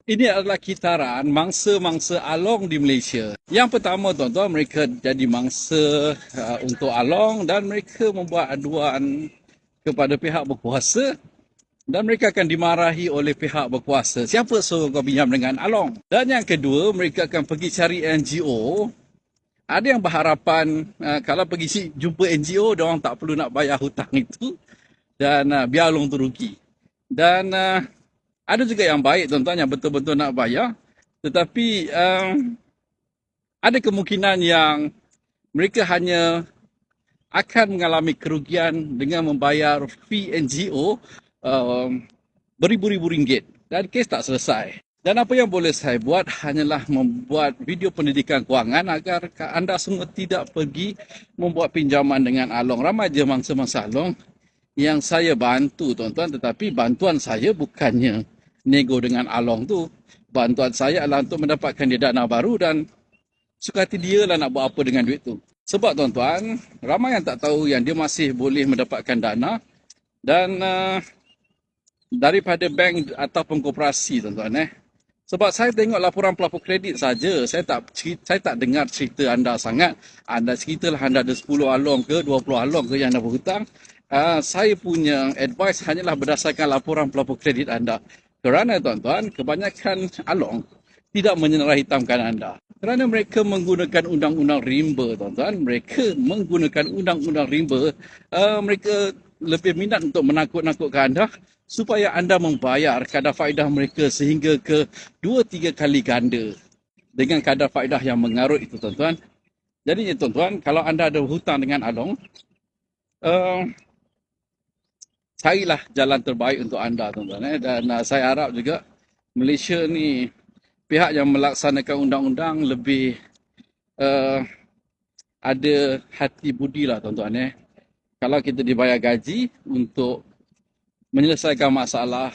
Ini adalah kitaran mangsa-mangsa along di Malaysia. Yang pertama, tuan-tuan, mereka jadi mangsa untuk along dan mereka membuat aduan kepada pihak berkuasa dan mereka akan dimarahi oleh pihak berkuasa. Siapa suruh kau pinjam dengan along? Dan yang kedua, mereka akan pergi cari NGO. Ada yang berharapan kalau pergi jumpa NGO, diorang tak perlu nak bayar hutang itu dan biar along tu rugi. Dan ada juga yang baik, tuan-tuan, yang betul-betul nak bayar. Tetapi ada kemungkinan yang mereka hanya akan mengalami kerugian dengan membayar fee NGO beribu-ribu ringgit. Dan kes tak selesai. Dan apa yang boleh saya buat hanyalah membuat video pendidikan kewangan agar anda semua tidak pergi membuat pinjaman dengan along. Ramai je mangsa-mangsa along yang saya bantu, tuan-tuan, tetapi bantuan saya bukannya nego dengan along tu. Bantuan saya adalah untuk mendapatkan dia dana baru dan suka hati dia lah nak buat apa dengan duit tu. Sebab, tuan-tuan, ramai yang tak tahu yang dia masih boleh mendapatkan dana dan daripada bank ataupun koperasi, tuan-tuan. Sebab saya tengok laporan pelapor kredit saja, saya tak dengar cerita anda sangat. Anda ceritalah anda ada 10 along ke 20 along ke yang anda berhutang. Saya punya advice hanyalah berdasarkan laporan pelapor kredit anda. Kerana, tuan-tuan, kebanyakan along tidak menyerah hitamkan anda. Kerana mereka menggunakan undang-undang rimba, tuan-tuan. Mereka menggunakan undang-undang rimba. Mereka lebih minat untuk menakut-nakutkan anda supaya anda membayar kadar faedah mereka sehingga ke 2-3 kali ganda dengan kadar faedah yang mengarut itu, tuan-tuan. Jadi, tuan-tuan, kalau anda ada hutang dengan along, carilah jalan terbaik untuk anda, tuan-tuan. Dan saya harap juga Malaysia ni pihak yang melaksanakan undang-undang lebih ada hati budi lah, tuan-tuan. Kalau kita dibayar gaji untuk menyelesaikan masalah,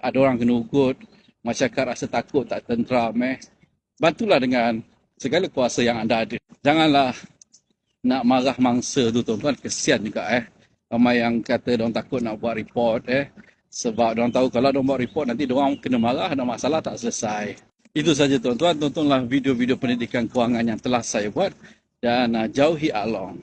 ada orang kena ugut, masyarakat rasa takut, tak tenteram, bantulah dengan segala kuasa yang anda ada. Janganlah nak marah mangsa tu, tuan-tuan. Kesian juga ramai yang kata diorang takut nak buat report sebab diorang tahu kalau diorang buat report nanti diorang kena marah dan masalah tak selesai. Itu saja, tuan-tuan. Tontonlah video-video pendidikan kewangan yang telah saya buat dan jauhi along.